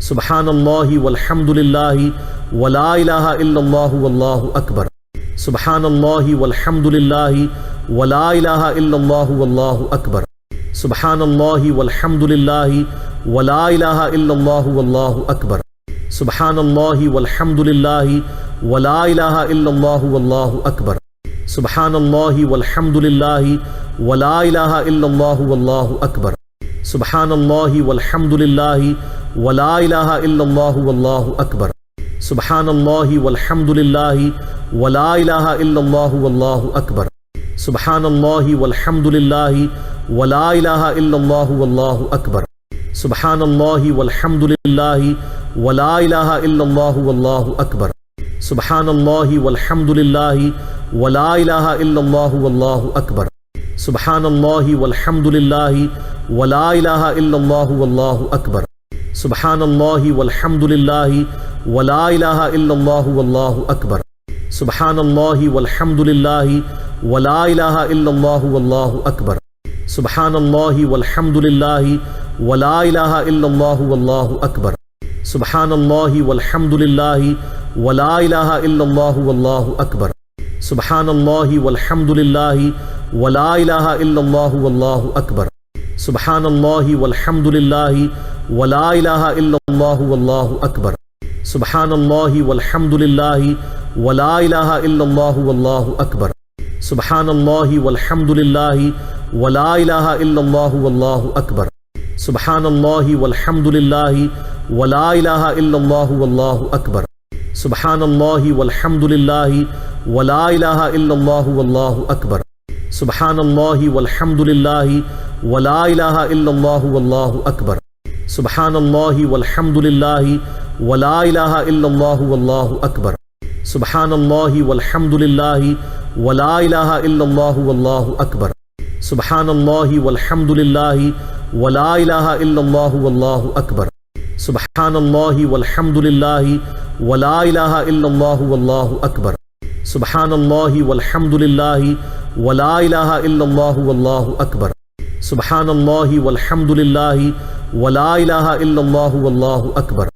सुब्हानल्लाहि वल्हम्दुलिल्लाहि वला इलाहा इल्लल्लाहु वल्लाहु अकबर। सुब्हानल्लाहि वल्हम्दुलिल्लाहि वला इलाहा इल्लल्लाहु वल्लाहु अकबर। सुब्हानल्लाहि वल्हम्दुलिल्लाहि वला इलाहा इल्लल्लाहु वल्लाहु अकबर। सुब्हानल्लाहि वल्हम्दुलिल्लाहि वला इलाहा इल्लल्लाहु वल्लाहु अकबर। सुब्हानल्लाहि वल्हम्दुलिल्लाहि वला इलाहा इल्लल्लाहु वल्लाहु अकबर। सुब्हानल्लाहि वल्हम्दुलिल्लाहि वला इलाहा इल्लल्लाहु वल्लाहु अकबर। सुब्हानल्लाहि वल्हम्दुलिल्लाहि वला इलाहा इल्लल्लाहु वल्लाहु अकबर। सुब्हानल्लाहि वल्हम्दुलिल्लाहि वला इलाहा इल्लल्लाहु वल्लाहु अकबर। सुब्हानल्लाहि वल्हम्दुलिल्लाहि वला इलाहा इल्लल्लाहु वल्लाहु अकबर। सुब्हानल्लाहि वल्हम्दुलिल्लाहि वला इलाहा इल्लल्लाहु वल्लाहु अकबर। सुब्हानल्लाहि वल्हम्दुलिल्लाहि वला इलाहा इल्लल्लाहु वल्लाहु अकबर। सुब्हानल्लाहि वल्हम्दुलिल्लाहि वला इलाहा इल्लल्लाहु वल्लाहु अकबर। सुब्हानल्लाहि वल्हम्दुलिल्लाहि वला इलाहा इल्लल्लाहु वल्लाहु अकबर। सुब्हानल्लाहि वल्हम्दुलिल्लाहि वला इलाहा इल्लल्लाहु वल्लाहु अकबर। सुब्हानल्लाहि वल्हम्दुलिल्लाहि वला इलाहा इल्लल्लाहु वल्लाहु अकबर। सुब्हानल्लाहि वल्हम्दुलिल्लाहि वला इलाहा इल्लल्लाहु वल्लाहु अकबर। सुब्हानल्लाहि वल्हम्दुलिल्लाहि वला इलाहा इल्लल्लाहु वल्लाहु अकबर। सुब्हानल्लाहि वल्हम्दुलिल्लाहि वला इलाहा इल्लल्लाहु वल्लाहु अकबर। सुब्हानल्लाहि वल्हम्दुलिल्लाहि वला इलाहा इल्लल्लाहु वल्लाहु अकबर। सुब्हानल्लाहि वल्हम्दुलिल्लाहि वला इलाहा इल्लल्लाहु वल्लाहु अकबर। सुब्हानल्लाहि वल्हम्दुलिल्लाहि वला इलाहा इल्लल्लाहु वल्लाहु अकबर। सुब्हानल्लाहि वल्हम्दुलिल्लाहि वला इलाहा इल्लल्लाहु वल्लाहु अकबर। सुब्हानल्लाहि वल्हम्दुलिल्लाहि वला इलाहा इल्लल्लाहु वल्लाहु अकबर। सुब्हानल्लाहि वल्हम्दुलिल्लाहि वला इलाहा इल्लल्लाहु वल्लाहु अकबर। सुब्हानल्लाहि वल्हम्दुलिल्लाहि वला इलाहा इल्लल्लाहु वल्लाहु अकबर। सुब्हानल्लाहि वल्हम्दुलिल्लाहि वला इलाहा इल्लल्लाहु वल्लाहु अकबर। सुब्हानल्लाहि वल्हम्दुलिल्लाहि वला इलाहा इल्लल्लाहु वल्लाहु अकबर। सुब्हानल्लाहि वल्हम्दुलिल्लाहि वला इलाहा इल्लल्लाहु वल्लाहु अकबर। सुब्हानल्लाहि वल्हम्दुलिल्लाहि वला इलाहा इल्लल्लाहु वल्लाहु अकबर। सुब्हानल्लाहि वल्हम्दुलिल्लाहि वला इलाहा इल्लल्लाहु वल्लाहु अकबर। सुब्हानल्लाहि वल्हम्दुलिल्लाहि वला इलाहा इल्लल्लाहु वल्लाहु अकबर।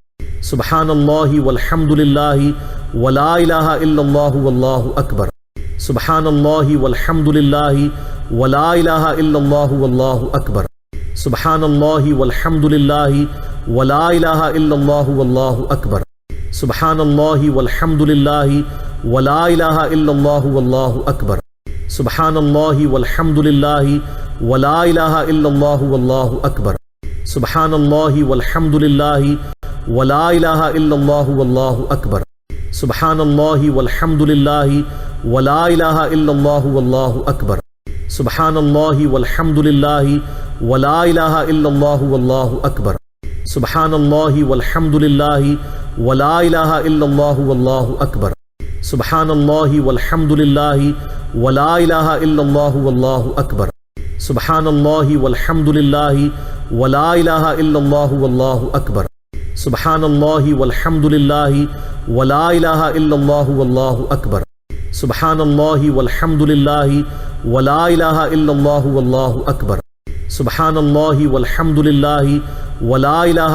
सुब्हानल्लाहि वल्हम्दुलिल्लाहि वला इलाहा इल्लल्लाहु वल्लाहु अकबर। सुब्हानल्लाहि वल्हम्दुलिल्लाहि वला इलाहा इल्लल्लाहु वल्लाहु अकबर। सुब्हानल्लाहि वल्हम्दुलिल्लाहि वला इलाहा इल्लल्लाहु वल्लाहु अकबर। सुब्हानल्लाहि वल्हम्दुलिल्लाहि वला इलाहा इल्लल्लाहु वल्लाहु अकबर। सुब्हानल्लाहि वल्हम्दुलिल्लाहि वला इलाहा इल्लल्लाहु वल्लाहु अकबर। सुब्हानल्लाहि वल्हम्दुलिल्लाहि वला इलाहा इल्लल्लाहु वल्लाहु अकबर। सुब्हानल्लाहि वल्हम्दुलिल्लाहि वला इलाहा इल्लल्लाहु वल्लाहु अकबर। सुब्हानल्लाहि वल्हम्दुलिल्लाहि वला इलाहा इल्लल्लाहु वल्लाहु अकबर। सुब्हानल्लाहि वल्हम्दुलिल्लाहि वला इलाहा इल्लल्लाहु वल्लाहु अकबर। सुब्हानल्लाहि वल्हम्दुलिल्लाहि वला इलाहा इल्लल्लाहु वल्लाहु अकबर। सुब्हानल्लाहि वल्हम्दुलिल्लाहि वला इलाहा इल्लल्लाहु वल्लाहु अकबर। सुब्हानल्लाहि वल्हम्दुलिल्लाहि वला इलाहा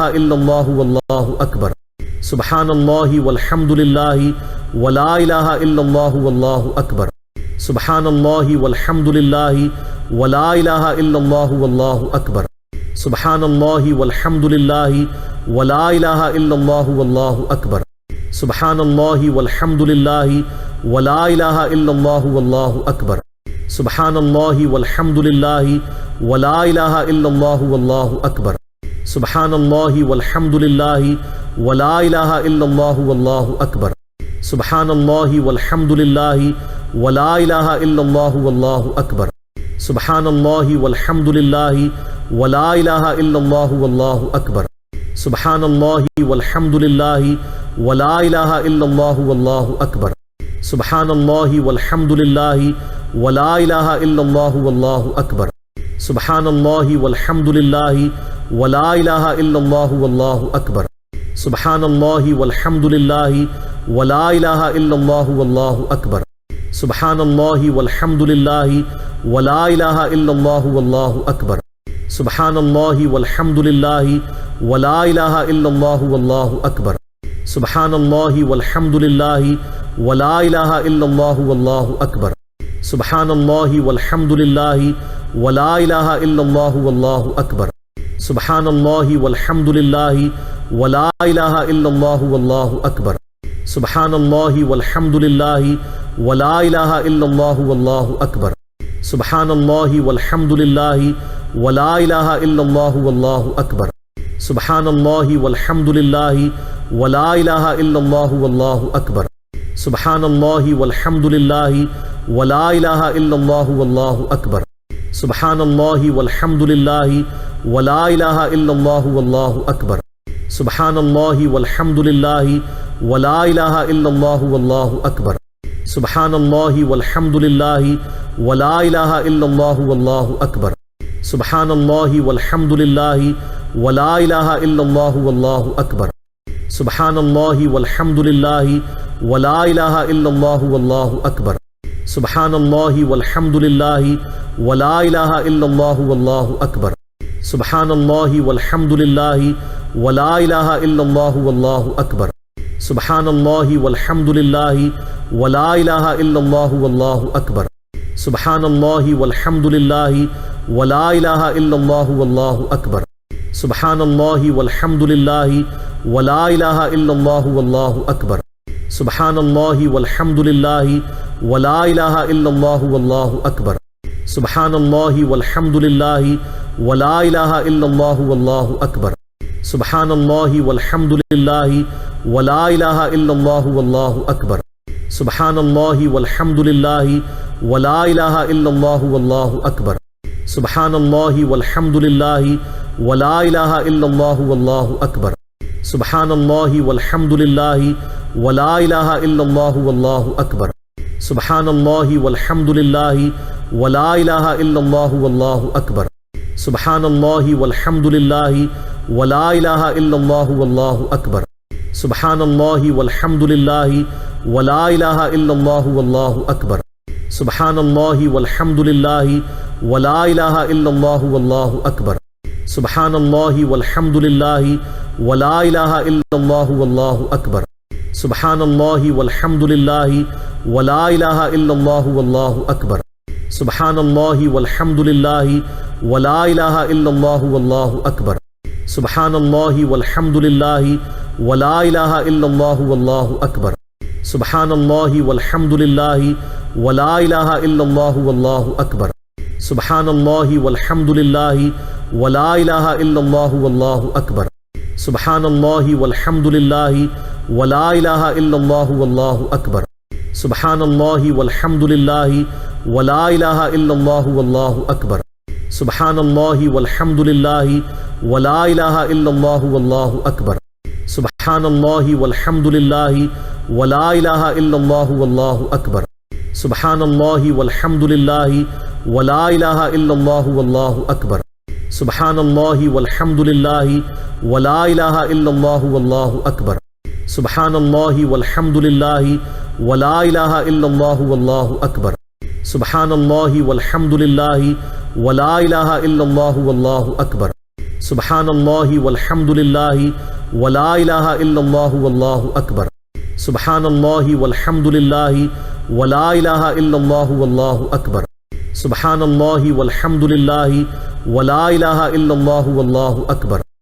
इल्लल्लाहु वल्लाहु अकबर। सुब्हानल्लाहि वल्हम्दुलिल्लाहि वला इलाहा इल्लल्लाहु वल्लाहु अकबर। सुब्हानल्लाहि वल्हम्दुलिल्लाहि वला इलाहा इल्लल्लाहु वल्लाहु अकबर। सुब्हानल्लाहि वल्हम्दुलिल्लाहि वला इलाहा इल्लल्लाहु वल्लाहु अकबर। सुब्हानल्लाहि वल्हम्दुलिल्लाहि वला इलाहा इल्लल्लाहु वल्लाहु अकबर। सुब्हानल्लाहि वल्हम्दुलिल्लाहि वला इलाहा इल्लल्लाहु वल्लाहु अकबर। सुब्हानल्लाहि वल्हम्दुलिल्लाहि वला इलाहा इल्लल्लाहु वल्लाहु अकबर। सुब्हानल्लाहि वल्हम्दुलिल्लाहि वला इलाहा इल्लल्लाहु वल्लाहु अकबर। सुब्हानल्लाहि वल्हम्दुलिल्लाहि वला इलाहा इल्लल्लाहु वल्लाहु अकबर। सुब्हानल्लाहि वल्हम्दुलिल्लाहि वला इलाहा इल्लल्लाहु वल्लाहु अकबर। सुब्हानल्लाहि वल्हम्दुलिल्लाहि वला इलाहा इल्लल्लाहु वल्लाहु अकबर। सुब्हानल्लाहि वल्हम्दुलिल्लाहि वला इलाहा इल्लल्लाहु वल्लाहु अकबर। सुब्हानल्लाहि वल्हम्दुलिल्लाहि वला इलाहा इल्लल्लाहु वल्लाहु अकबर। सुब्हानल्लाहि वल्हम्दुलिल्लाहि वला इलाहा इल्लल्लाहु वल्लाहु अकबर। सुब्हानल्लाहि वल्हम्दुलिल्लाहि वला इलाहा इल्लल्लाहु वल्लाहु अकबर। सुब्हानल्लाहि वल्हम्दुलिल्लाहि वला इलाहा इल्लल्लाहु वल्लाहु अकबर। सुब्हानल्लाहि वल्हम्दुलिल्लाहि वला इलाहा इल्लल्लाहु वल्लाहु अकबर। सुब्हानल्लाहि वल्हम्दुलिल्लाहि वला इलाहा इल्लल्लाहु वल्लाहु अकबर। सुब्हानल्लाहि वल्हम्दुलिल्लाहि वला इलाहा इल्लल्लाहु वल्लाहु अकबर। सुब्हानल्लाहि वल्हम्दुलिल्लाहि वला इलाहा इल्लल्लाहु वल्लाहु अकबर। सुब्हानल्लाहि वल्हम्दुलिल्लाहि वला इलाहा इल्लल्लाहु वल्लाहु अकबर। सुब्हानल्लाहि वल्हम्दुलिल्लाहि वला इलाहा इल्लल्लाहु वल्लाहु अकबर। सुब्हानल्लाहि वल्हम्दुलिल्लाहि वला इलाहा इल्लल्लाहु वल्लाहु अकबर। सुब्हानल्लाहि वल्हम्दुलिल्लाहि वला इलाहा इल्लल्लाहु वल्लाहु अकबर। सुब्हानल्लाहि वल्हम्दुलिल्लाहि वला इलाहा इल्लल्लाहु वल्लाहु अकबर। सुब्हानल्लाहि वल्हम्दुलिल्लाहि वला इलाहा इल्लल्लाहु वल्लाहु अकबर। सुब्हानल्लाहि वल्हम्दुलिल्लाहि वला इलाहा इल्लल्लाहु वल्लाहु अकबर। सुब्हानल्लाहि वल्हम्दुलिल्लाहि वला इलाहा इल्लल्लाहु वल्लाहु अकबर। सुब्हानल्लाहि वल्हम्दुलिल्लाहि वला इलाहा इल्लल्लाहु वल्लाहु अकबर। सुब्हानल्लाहि वल्हम्दुलिल्लाहि वला इलाहा इल्लल्लाहु वल्लाहु अकबर। सुब्हानल्लाहि वल्हम्दुलिल्लाहि वला इलाहा इल्लल्लाहु वल्लाहु अकबर। सुब्हानल्लाहि वल्हम्दुलिल्लाहि वला इलाहा इल्लल्लाहु वल्लाहु अकबर। सुब्हानल्लाहि वल्हम्दुलिल्लाहि वला इलाहा इल्लल्लाहु वल्लाहु अकबर। सुब्हानल्लाहि वल्हम्दुलिल्लाहि वला इलाहा इल्लल्लाहु वल्लाहु अकबर। सुब्हानल्लाहि वल्हम्दुलिल्लाहि वला इलाहा इल्लल्लाहु वल्लाहु अकबर। सुब्हानल्लाहि वल्हम्दुलिल्लाहि वला इलाहा इल्लल्लाहु वल्लाहु अकबर। सुब्हानल्लाहि वल्हम्दुलिल्लाहि वला इलाहा इल्लल्लाहु वल्लाहु अकबर। सुब्हानल्लाहि वल्हम्दुलिल्लाहि वला इलाहा इल्लल्लाहु वल्लाहु अकबर। सुब्हानल्लाहि वल्हम्दुलिल्लाहि वला इलाहा इल्लल्लाहु वल्लाहु अकबर। सुब्हानल्लाहि वल्हम्दुलिल्लाहि वला इलाहा इल्लल्लाहु वल्लाहु अकबर। सुब्हानल्लाहि वल्हम्दुलिल्लाहि वला इलाहा इल्लल्लाहु वल्लाहु अकबर। सुब्हानल्लाहि वल्हम्दुलिल्लाहि वला इलाहा इल्लल्लाहु वल्लाहु अकबर। सुब्हानल्लाहि वल्हम्दुलिल्लाहि वला इलाहा इल्लल्लाहु वल्लाहु अकबर। सुब्हानल्लाहि वल्हम्दुलिल्लाहि वला इलाहा इल्लल्लाहु वल्लाहु अकबर। सुब्हानल्लाहि वल्हम्दुलिल्लाहि वला इलाहा इल्लल्लाहु वल्लाहु अकबर। सुब्हानल्लाहि वल्हम्दुलिल्लाहि वला इलाहा इल्लल्लाहु वल्लाहु अकबर। सुब्हानल्लाहि वल्हम्दुलिल्लाहि वला इलाहा इल्लल्लाहु वल्लाहु अकबर। सुब्हानल्लाहि वल्हम्दुलिल्लाहि वला इलाहा इल्लल्लाहु वल्लाहु अकबर। सुब्हानल्लाहि वल्हम्दुलिल्लाहि वला इलाहा इल्लल्लाहु वल्लाहु अकबर। सुब्हानल्लाहि वल्हम्दुलिल्लाहि वला इलाहा इल्लल्लाहु वल्लाहु अकबर। सुब्हानल्लाहि वल्हम्दुलिल्लाहि वला इलाहा इल्लल्लाहु वल्लाहु अकबर। सुब्हानल्लाहि वल्हम्दुलिल्लाहि वला इलाहा इल्लल्लाहु वल्लाहु अकबर। सुब्हानल्लाहि वल्हम्दुलिल्लाहि वला इलाहा इल्लल्लाहु वल्लाहु अकबर। सुब्हानल्लाहि वल्हम्दुलिल्लाहि वला इलाहा इल्लल्लाहु वल्लाहु अकबर। सुब्हानल्लाहि वल्हम्दुलिल्लाहि वला इलाहा इल्लल्लाहु वल्लाहु अकबर। सुब्हानल्लाहि वल्हम्दुलिल्लाहि वला इलाहा इल्लल्लाहु वल्लाहु अकबर। सुब्हानल्लाहि वल्हम्दुलिल्लाहि वला इलाहा इल्लल्लाहु वल्लाहु अकबर। सुब्हानल्लाहि वल्हम्दुलिल्लाहि वला इलाहा इल्लल्लाहु वल्लाहु अकबर।